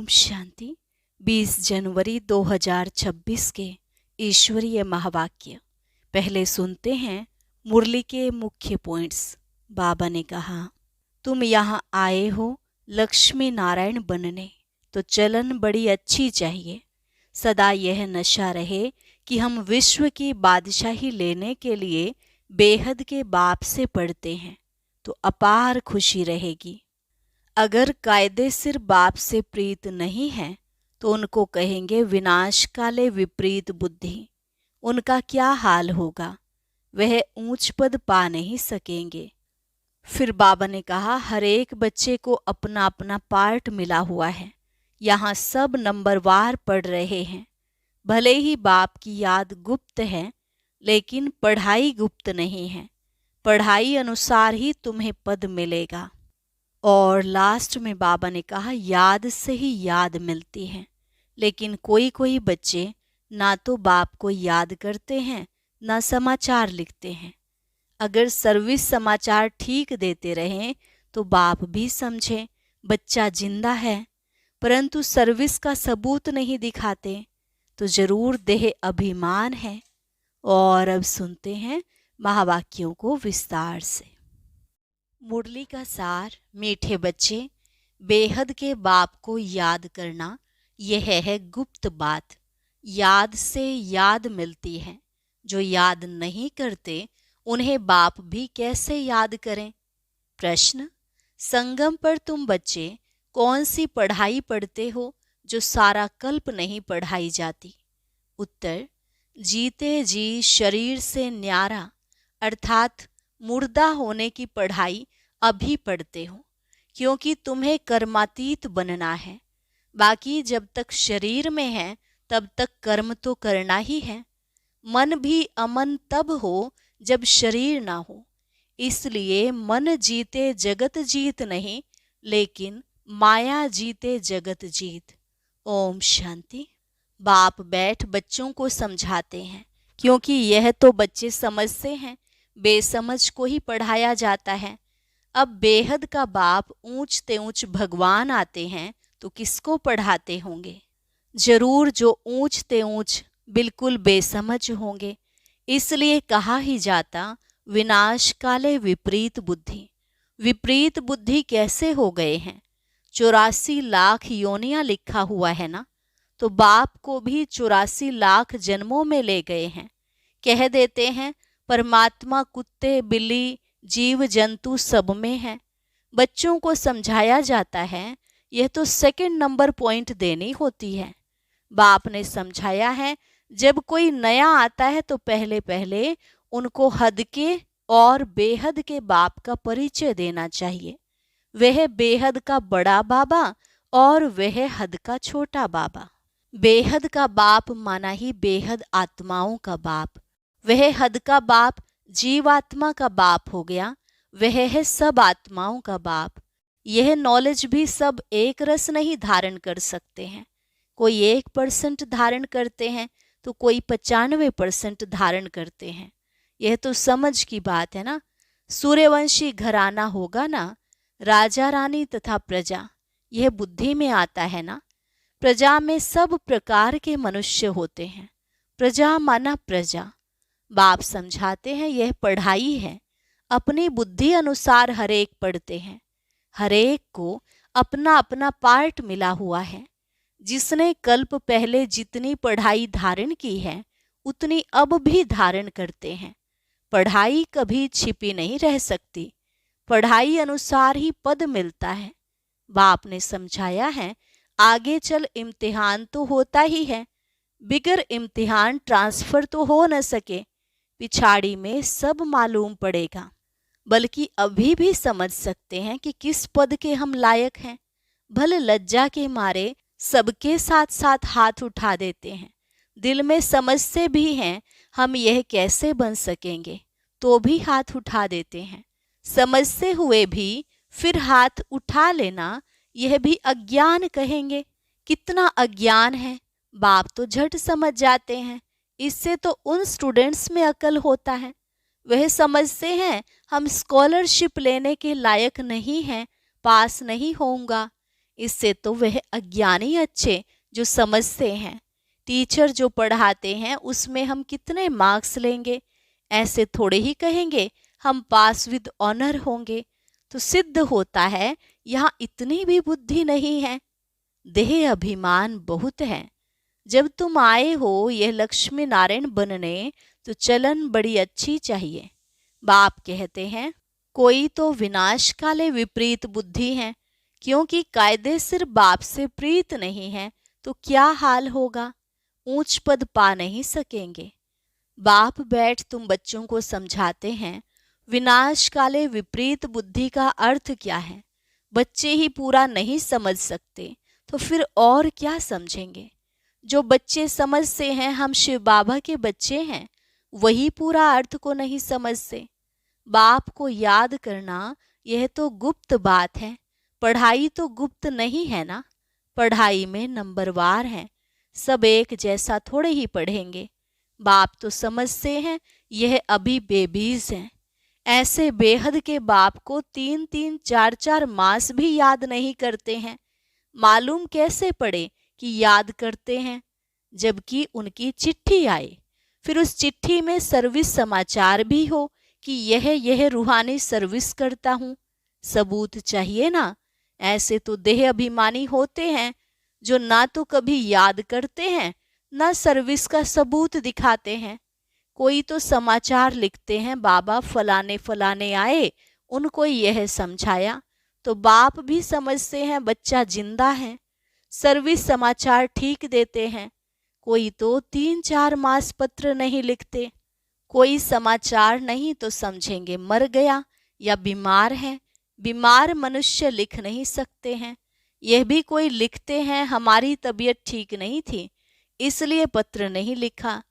ओम शांति। 20 जनवरी 2026 के ईश्वरीय महावाक्य। पहले सुनते हैं मुरली के मुख्य पॉइंट्स। बाबा ने कहा, तुम यहाँ आए हो लक्ष्मी नारायण बनने, तो चलन बड़ी अच्छी चाहिए। सदा यह नशा रहे कि हम विश्व की बादशाही लेने के लिए बेहद के बाप से पढ़ते हैं, तो अपार खुशी रहेगी। अगर कायदे सिर बाप से प्रीत नहीं है तो उनको कहेंगे विनाश काले विपरीत बुद्धि। उनका क्या हाल होगा, वह ऊंच पद पा नहीं सकेंगे। फिर बाबा ने कहा, हर एक बच्चे को अपना अपना पार्ट मिला हुआ है। यहाँ सब नंबरवार पढ़ रहे हैं। भले ही बाप की याद गुप्त है, लेकिन पढ़ाई गुप्त नहीं है। पढ़ाई अनुसार ही तुम्हें पद मिलेगा। और लास्ट में बाबा ने कहा, याद से ही याद मिलती है। लेकिन कोई कोई बच्चे ना तो बाप को याद करते हैं, ना समाचार लिखते हैं। अगर सर्विस समाचार ठीक देते रहें तो बाप भी समझे बच्चा जिंदा है, परंतु सर्विस का सबूत नहीं दिखाते तो जरूर देह अभिमान है। और अब सुनते हैं महावाक्यों को विस्तार से। मुरली का सार। मीठे बच्चे, बेहद के बाप को याद करना यह है गुप्त बात। याद से याद मिलती है। जो याद नहीं करते उन्हें बाप भी कैसे याद करें। प्रश्न, संगम पर तुम बच्चे कौन सी पढ़ाई पढ़ते हो जो सारा कल्प नहीं पढ़ाई जाती। उत्तर, जीते जी शरीर से न्यारा अर्थात मुर्दा होने की पढ़ाई अभी पढ़ते हो, क्योंकि तुम्हें कर्मातीत बनना है। बाकी जब तक शरीर में है तब तक कर्म तो करना ही है। मन भी अमन तब हो जब शरीर ना हो। इसलिए मन जीते जगत जीत नहीं, लेकिन माया जीते जगत जीत। ओम शांति। बाप बैठ बच्चों को समझाते हैं, क्योंकि यह तो बच्चे समझते हैं, बेसमझ को ही पढ़ाया जाता है। अब बेहद का बाप ऊंच ते ऊंच भगवान आते हैं तो किसको पढ़ाते होंगे। जरूर जो ऊंच ते ऊंच बिल्कुल बेसमझ होंगे। इसलिए कहा ही जाता, विनाश काले विपरीत बुद्धि। विपरीत बुद्धि कैसे हो गए हैं। 84 लाख योनियां लिखा हुआ है ना, तो बाप को भी 84 लाख जन्मों में ले गए हैं। कह देते हैं परमात्मा कुत्ते बिल्ली जीव जंतु सब में है। बच्चों को समझाया जाता है, यह तो सेकंड नंबर पॉइंट देनी होती है। बाप ने समझाया है, जब कोई नया आता है तो पहले पहले उनको हद के और बेहद के बाप का परिचय देना चाहिए। वह बेहद का बड़ा बाबा और वह हद का छोटा बाबा। बेहद का बाप माना ही बेहद आत्माओं का बाप। वह हद का बाप जीवात्मा का बाप हो गया। वह है सब आत्माओं का बाप। यह नॉलेज भी सब एक रस नहीं धारण कर सकते हैं। कोई 1% धारण करते हैं तो कोई 95% धारण करते हैं। यह तो समझ की बात है ना। सूर्यवंशी घराना होगा ना, राजा रानी तथा प्रजा, यह बुद्धि में आता है ना। प्रजा में सब प्रकार के मनुष्य होते हैं। प्रजा माना प्रजा। बाप समझाते हैं यह पढ़ाई है। अपनी बुद्धि अनुसार हरेक पढ़ते हैं। हरेक को अपना अपना पार्ट मिला हुआ है। जिसने कल्प पहले जितनी पढ़ाई धारण की है उतनी अब भी धारण करते हैं। पढ़ाई कभी छिपी नहीं रह सकती। पढ़ाई अनुसार ही पद मिलता है। बाप ने समझाया है, आगे चल इम्तिहान तो होता ही है। बिगर इम्तिहान ट्रांसफर तो हो न सके। पिछाड़ी में सब मालूम पड़ेगा। बल्कि अभी भी समझ सकते हैं कि किस पद के हम लायक हैं। भले लज्जा के मारे सबके साथ साथ हाथ उठा देते हैं। दिल में समझते भी हैं हम यह कैसे बन सकेंगे, तो भी हाथ उठा देते हैं। समझते हुए भी फिर हाथ उठा लेना, यह भी अज्ञान कहेंगे। कितना अज्ञान है। बाप तो झट समझ जाते हैं। इससे तो उन स्टूडेंट्स में अकल होता है। वह समझते हैं हम स्कॉलरशिप लेने के लायक नहीं हैं, पास नहीं होऊंगा। इससे तो वह अज्ञानी अच्छे जो समझते हैं। टीचर जो पढ़ाते हैं उसमें हम कितने मार्क्स लेंगे, ऐसे थोड़े ही कहेंगे हम पास विद ऑनर होंगे। तो सिद्ध होता है यहाँ इतनी भी बुद्धि नहीं है। देह अभिमान बहुत है। जब तुम आए हो यह लक्ष्मी नारायण बनने, तो चलन बड़ी अच्छी चाहिए। बाप कहते हैं कोई तो विनाश काले विपरीत बुद्धि है, क्योंकि कायदे सिर बाप से प्रीत नहीं है तो क्या हाल होगा, ऊंच पद पा नहीं सकेंगे। बाप बैठ तुम बच्चों को समझाते हैं विनाश काले विपरीत बुद्धि का अर्थ क्या है। बच्चे ही पूरा नहीं समझ सकते तो फिर और क्या समझेंगे। जो बच्चे समझते हैं हम शिव बाबा के बच्चे हैं, वही पूरा अर्थ को नहीं समझते। बाप को याद करना यह तो गुप्त बात है, पढ़ाई तो गुप्त नहीं है ना। पढ़ाई में नंबरवार है, सब एक जैसा थोड़े ही पढ़ेंगे। बाप तो समझते हैं यह अभी बेबीज हैं। ऐसे बेहद के बाप को 3-3 4-4 मास भी याद नहीं करते हैं। मालूम कैसे पड़े कि याद करते हैं, जबकि उनकी चिट्ठी आए, फिर उस चिट्ठी में सर्विस समाचार भी हो कि यह रूहानी सर्विस करता हूँ। सबूत चाहिए ना। ऐसे तो देह अभिमानी होते हैं जो ना तो कभी याद करते हैं ना सर्विस का सबूत दिखाते हैं। कोई तो समाचार लिखते हैं बाबा फलाने फलाने आए, उनको यह समझाया, तो बाप भी समझते हैं बच्चा जिंदा है। सर्विस समाचार ठीक देते हैं। कोई तो 3-4 मास पत्र नहीं लिखते। कोई समाचार नहीं तो समझेंगे मर गया या बीमार है। बीमार मनुष्य लिख नहीं सकते हैं। यह भी कोई लिखते हैं हमारी तबीयत ठीक नहीं थी इसलिए पत्र नहीं लिखा।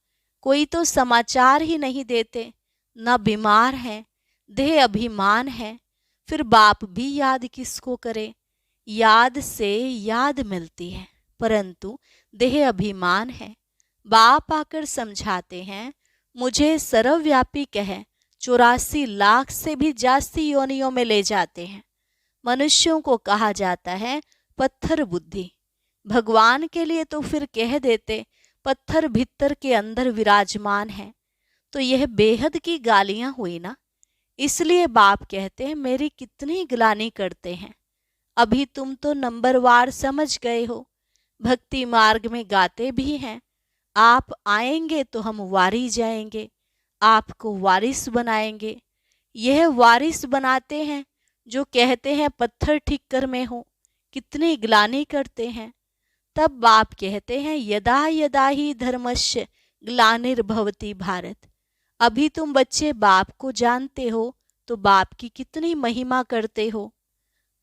कोई तो समाचार ही नहीं देते, न बीमार है, देह अभिमान है। फिर बाप भी याद किसको करे। याद से याद मिलती है, परंतु देह अभिमान है। बाप आकर समझाते हैं मुझे सर्वव्यापी कह 84 लाख से भी जास्ती योनियों में ले जाते हैं। मनुष्यों को कहा जाता है पत्थर बुद्धि। भगवान के लिए तो फिर कह देते पत्थर भीतर के अंदर विराजमान है। तो यह बेहद की गालियां हुई ना। इसलिए बाप कहते हैं मेरी कितनी गिलानी करते हैं। अभी तुम तो नंबरवार समझ गए हो। भक्ति मार्ग में गाते भी हैं आप आएंगे तो हम वारी जाएंगे, आपको वारिस बनाएंगे। यह वारिस बनाते हैं जो कहते हैं पत्थर ठिक्कर में हो। कितनी ग्लानि करते हैं। तब बाप कहते हैं यदा यदा ही धर्मस्य ग्लानिर्भवति भारत। अभी तुम बच्चे बाप को जानते हो तो बाप की कितनी महिमा करते हो।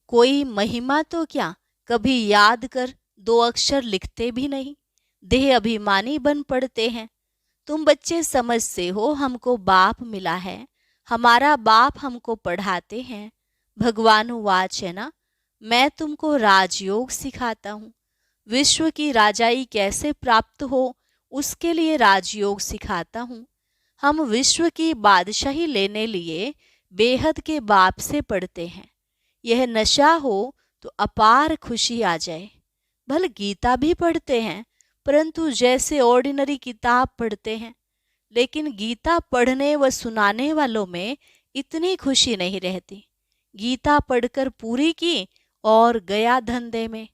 कोई महिमा तो क्या, कभी याद कर 2 अक्षर लिखते भी नहीं, देह अभिमानी बन पड़ते हैं। तुम बच्चे समझते हो हमको बाप मिला है, हमारा बाप हमको पढ़ाते हैं। भगवान वाच है ना, मैं तुमको राजयोग सिखाता हूँ। विश्व की राजाई कैसे प्राप्त हो उसके लिए राजयोग सिखाता हूँ। हम विश्व की बादशाही लेने लिए बेहद के बाप से पढ़ते हैं। यह नशा हो तो अपार खुशी आ जाए। भल गीता भी पढ़ते हैं, परंतु जैसे ऑर्डिनरी किताब पढ़ते हैं। लेकिन गीता पढ़ने व सुनाने वालों में इतनी खुशी नहीं रहती। गीता पढ़कर पूरी की और गया धंधे में।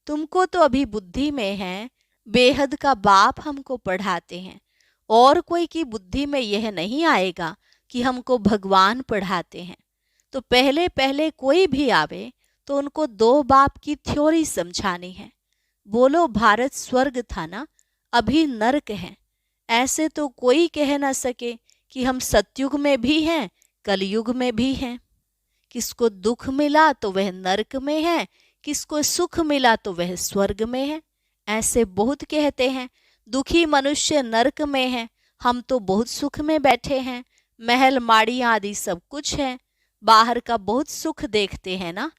तुमको तो अभी बुद्धि में है बेहद का बाप हमको पढ़ाते हैं, और कोई की बुद्धि में यह नहीं आएगा कि हमको भगवान पढ़ाते हैं। तो पहले पहले कोई भी आवे तो उनको 2 बाप की थ्योरी समझानी है। बोलो भारत स्वर्ग था ना, अभी नरक है। ऐसे तो कोई कह ना सके कि हम सतयुग में भी हैं कलयुग में भी हैं। किसको दुख मिला तो वह नरक में है, किसको सुख मिला तो वह स्वर्ग में है। ऐसे बहुत कहते हैं दुखी मनुष्य नरक में है, हम तो बहुत सुख में बैठे हैं, महल माड़ियाँ आदि सब कुछ है, बाहर का बहुत सुख देखते हैं ना।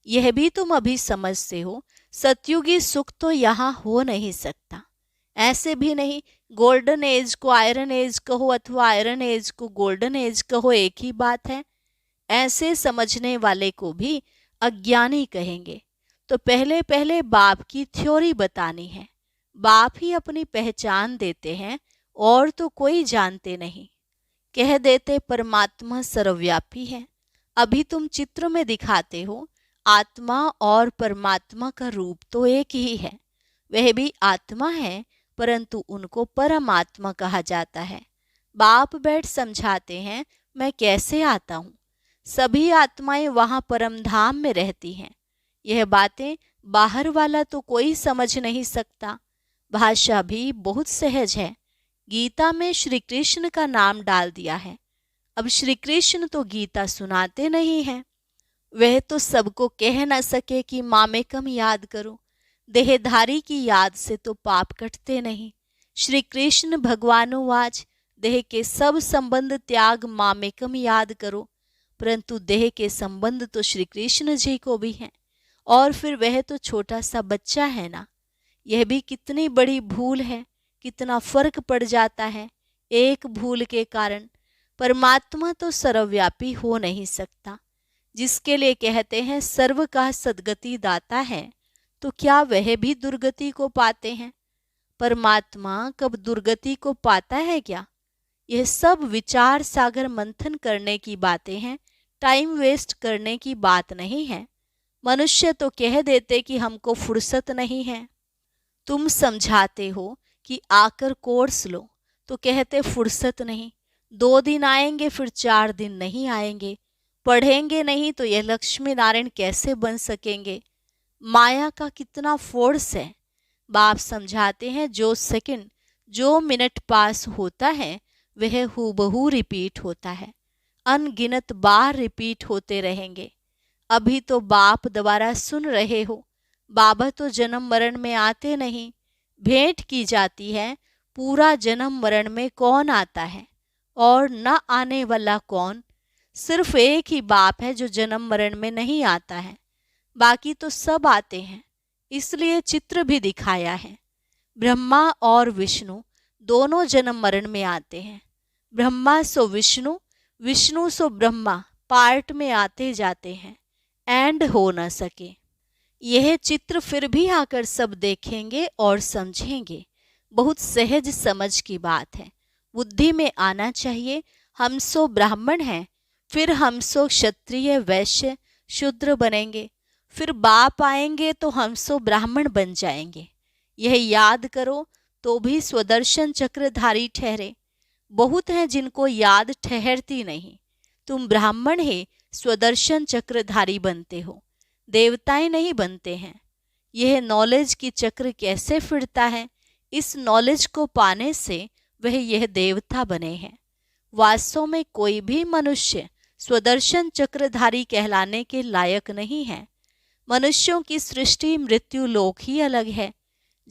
यह भी तुम अभी समझते हो सतयुगी सुख तो यहाँ हो नहीं सकता। ऐसे भी नहीं गोल्डन एज को आयरन एज कहो अथवा आयरन एज को गोल्डन एज कहो, एक ही बात है। ऐसे समझने वाले को भी अज्ञानी कहेंगे। तो पहले पहले बाप की थ्योरी बतानी है। बाप ही अपनी पहचान देते हैं और तो कोई जानते नहीं। कह देते परमात्मा सर्वव्यापी है। अभी तुम चित्र में दिखाते हो, आत्मा और परमात्मा का रूप तो एक ही है। वह भी आत्मा है, परंतु उनको परमात्मा कहा जाता है। बाप बैठ समझाते हैं मैं कैसे आता हूँ। सभी आत्माएं वहाँ परमधाम में रहती हैं। यह बातें बाहर वाला तो कोई समझ नहीं सकता। भाषा भी बहुत सहज है। गीता में श्री कृष्ण का नाम डाल दिया है। अब श्री कृष्ण तो गीता सुनाते नहीं हैं। वह तो सबको कह न सके कि मामेकम याद करो। देहधारी की याद से तो पाप कटते नहीं। श्री कृष्ण भगवानुवाच देह के सब संबंध त्याग मामेकम याद करो। परंतु देह के संबंध तो श्री कृष्ण जी को भी हैं, और फिर वह तो छोटा सा बच्चा है ना। यह भी कितनी बड़ी भूल है, कितना फर्क पड़ जाता है एक भूल के कारण। परमात्मा तो सर्वव्यापी हो नहीं सकता। जिसके लिए कहते हैं सर्व का सद्गति दाता है, तो क्या वह भी दुर्गति को पाते हैं? परमात्मा कब दुर्गति को पाता है क्या? यह सब विचार सागर मंथन करने की बातें हैं, टाइम वेस्ट करने की बात नहीं है। मनुष्य तो कह देते कि हमको फुर्सत नहीं है। तुम समझाते हो कि आकर कोर्स लो, तो कहते फुर्सत नहीं। 2 दिन आएंगे फिर 4 दिन नहीं आएंगे। पढ़ेंगे नहीं तो यह लक्ष्मी नारायण कैसे बन सकेंगे? माया का कितना फोर्स है। बाप समझाते हैं जो सेकंड जो मिनट पास होता है वह हूबहू रिपीट होता है। अनगिनत बार रिपीट होते रहेंगे। अभी तो बाप दोबारा सुन रहे हो। बाबा तो जन्म मरण में आते नहीं। भेंट की जाती है, पूरा जन्म मरण में कौन आता है और न आने वाला कौन? सिर्फ एक ही बाप है जो जन्म मरण में नहीं आता है, बाकी तो सब आते हैं। इसलिए चित्र भी दिखाया है। ब्रह्मा और विष्णु दोनों जन्म मरण में आते हैं। ब्रह्मा सो विष्णु, विष्णु सो ब्रह्मा पार्ट में आते जाते हैं, एंड हो न सके। यह चित्र फिर भी आकर सब देखेंगे और समझेंगे। बहुत सहज समझ की बात है। बुद्धि में आना चाहिए हम सो ब्राह्मण हैं, फिर हम सो क्षत्रिय वैश्य शूद्र बनेंगे, फिर बाप आएंगे तो हम सो ब्राह्मण बन जाएंगे। यह याद करो तो भी स्वदर्शन चक्रधारी ठहरे। बहुत हैं जिनको याद ठहरती नहीं। तुम ब्राह्मण ही स्वदर्शन चक्रधारी बनते हो, देवताएं नहीं बनते हैं। यह नॉलेज की चक्र कैसे फिरता है, इस नॉलेज को पाने से वह यह देवता बने हैं। वास्तव में कोई भी मनुष्य स्वदर्शन चक्रधारी कहलाने के लायक नहीं है। मनुष्यों की सृष्टि मृत्यु लोक ही अलग है।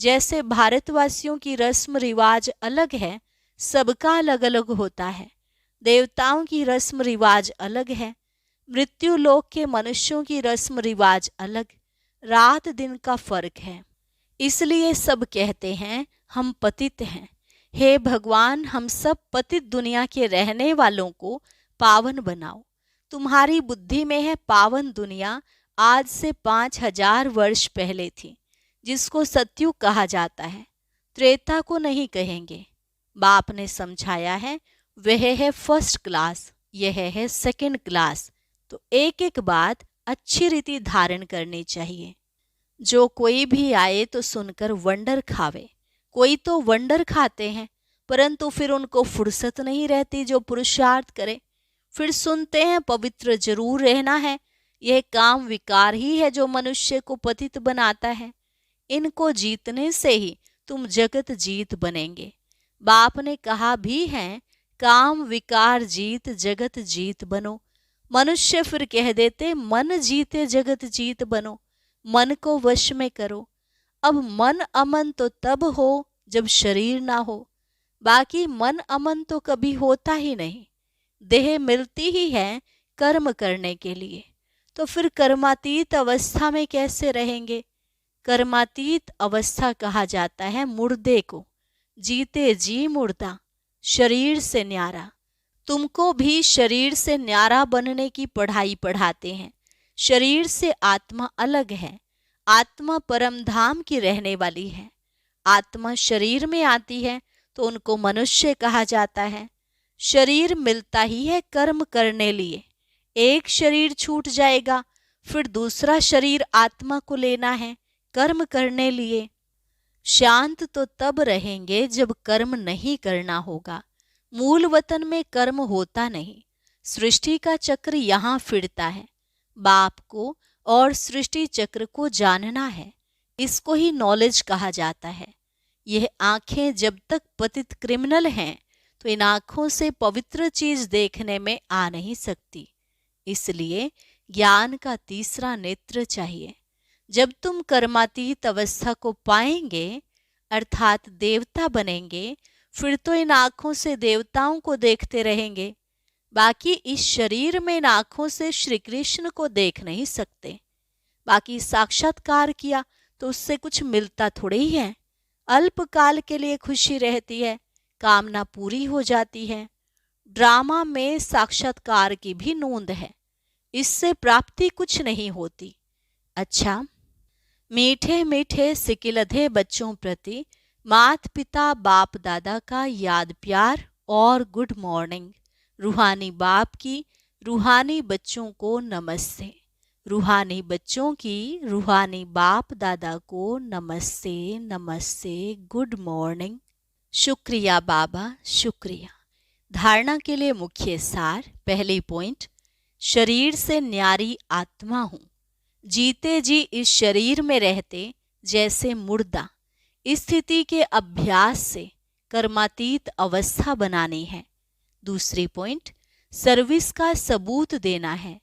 जैसे भारतवासियों की रस्म रिवाज अलग है, सबका अलग अलग होता है। देवताओं की रस्म रिवाज अलग है, मृत्यु लोक के मनुष्यों की रस्म रिवाज अलग, रात दिन का फर्क है। इसलिए सब कहते हैं हम पतित हैं। हे भगवान, हम सब पतित दुनिया के रहने वालों को पावन बनाओ। तुम्हारी बुद्धि में है पावन दुनिया आज से 5000 वर्ष पहले थी, जिसको सतयुग कहा जाता है। त्रेता को नहीं कहेंगे। बाप ने समझाया है वह है फर्स्ट क्लास, यह है सेकंड क्लास। तो एक एक बात अच्छी रीति धारण करनी चाहिए। जो कोई भी आए तो सुनकर वंडर खावे। कोई तो वंडर खाते हैं, परंतु फिर उनको फुर्सत नहीं रहती जो पुरुषार्थ करे। फिर सुनते हैं पवित्र जरूर रहना है। यह काम विकार ही है जो मनुष्य को पतित बनाता है। इनको जीतने से ही तुम जगत जीत बनेंगे। बाप ने कहा भी है काम विकार जीत जगत जीत बनो। मनुष्य फिर कह देते मन जीते जगत जीत बनो। मन को वश में करो। अब मन अमन तो तब हो जब शरीर ना हो, बाकी मन अमन तो कभी होता ही नहीं। देह मिलती ही है कर्म करने के लिए, तो फिर कर्मातीत अवस्था में कैसे रहेंगे? कर्मातीत अवस्था कहा जाता है मुर्दे को। जीते जी मुर्दा, शरीर से न्यारा। तुमको भी शरीर से न्यारा बनने की पढ़ाई पढ़ाते हैं। शरीर से आत्मा अलग है। आत्मा परम धाम की रहने वाली है। आत्मा शरीर में आती है तो उनको मनुष्य कहा जाता है। शरीर मिलता ही है कर्म करने लिए। एक शरीर छूट जाएगा, फिर दूसरा शरीर आत्मा को लेना है कर्म करने लिए। शांत तो तब रहेंगे जब कर्म नहीं करना होगा। मूल वतन में कर्म होता नहीं। सृष्टि का चक्र यहाँ फिरता है। बाप को और सृष्टि चक्र को जानना है, इसको ही नॉलेज कहा जाता है। यह आंखें जब तक पतित क्रिमिनल हैं तो इन आंखों से पवित्र चीज देखने में आ नहीं सकती। इसलिए ज्ञान का तीसरा नेत्र चाहिए। जब तुम कर्मातीत अवस्था को पाएंगे अर्थात देवता बनेंगे, फिर तो इन आंखों से देवताओं को देखते रहेंगे। बाकी इस शरीर में इन आंखों से श्री कृष्ण को देख नहीं सकते। बाकी साक्षात्कार किया तो उससे कुछ मिलता थोड़े ही है। अल्पकाल के लिए खुशी रहती है, कामना पूरी हो जाती है। ड्रामा में साक्षात्कार की भी नोंद है, इससे प्राप्ति कुछ नहीं होती। अच्छा, मीठे मीठे सिकिलधे बच्चों प्रति माता पिता बाप दादा का याद प्यार और गुड मॉर्निंग। रूहानी बाप की रूहानी बच्चों को नमस्ते। रूहानी बच्चों की रूहानी बाप दादा को नमस्ते नमस्ते, गुड मॉर्निंग। शुक्रिया बाबा, शुक्रिया। धारणा के लिए मुख्य सार। पहली पॉइंट, शरीर से न्यारी आत्मा हूँ। जीते जी इस शरीर में रहते जैसे मुर्दा। इस स्थिति के अभ्यास से कर्मातीत अवस्था बनानी है। दूसरी पॉइंट, सर्विस का सबूत देना है।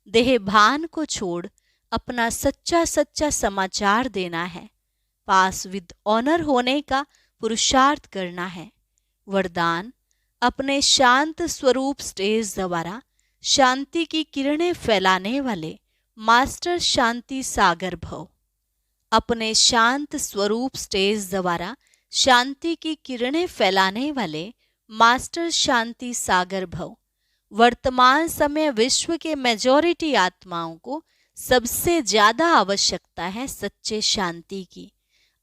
देह भान को छोड़ अपना सच्चा सच्चा समाचार देना है। पास विद ऑनर होने का पुरुषार्थ करना है। वरदान, अपने शांत स्वरूप स्टेज द्वारा शांति की किरणें फैलाने वाले मास्टर शांति सागर भव। अपने शांत स्वरूप स्टेज द्वारा शांति की किरणें फैलाने वाले मास्टर शांति सागर भव। वर्तमान समय विश्व के मेजॉरिटी आत्माओं को सबसे ज्यादा आवश्यकता है सच्चे शांति की।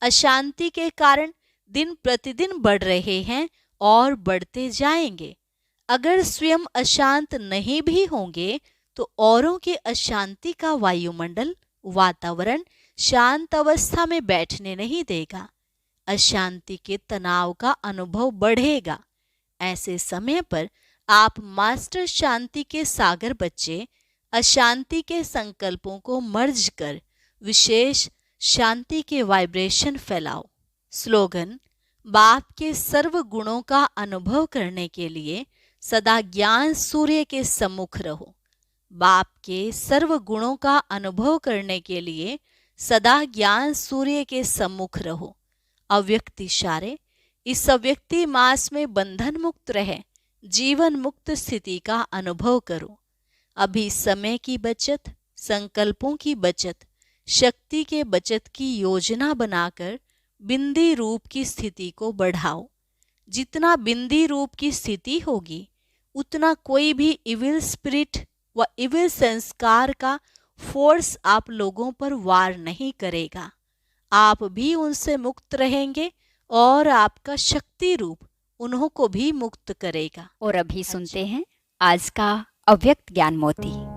अशांति के कारण दिन प्रतिदिन बढ़ रहे हैं और बढ़ते जाएंगे। अगर स्वयं अशांत नहीं भी होंगे तो औरों के अशांति का वायुमंडल वातावरण शांत अवस्था में बैठने नहीं देगा। अशांति के तनाव का अनुभव बढ़ेगा। ऐसे समय पर आप मास्टर शांति के सागर बच्चे अशांति के संकल्पों को मर्ज कर विशेष शांति के वाइब्रेशन फैलाओ। स्लोगन, बाप के सर्व गुणों का अनुभव करने के लिए सदा ज्ञान सूर्य के सम्मुख रहो। बाप के सर्व गुणों का अनुभव करने के लिए सदा ज्ञान सूर्य के सम्मुख रहो। अव्यक्त इशारे, इस अव्यक्ति मास में बंधन मुक्त रहे जीवन मुक्त स्थिति का अनुभव करो। अभी समय की बचत, संकल्पों की बचत, शक्ति के बचत की योजना बनाकर बिंदी रूप की स्थिति को बढ़ाओ। जितना बिंदी रूप की स्थिति होगी उतना कोई भी इविल स्पिरिट व इविल संस्कार का फोर्स आप लोगों पर वार नहीं करेगा। आप भी उनसे मुक्त रहेंगे और आपका शक्ति रूप उन्हों को भी मुक्त करेगा। और अभी सुनते हैं आज का अव्यक्त ज्ञान मोती।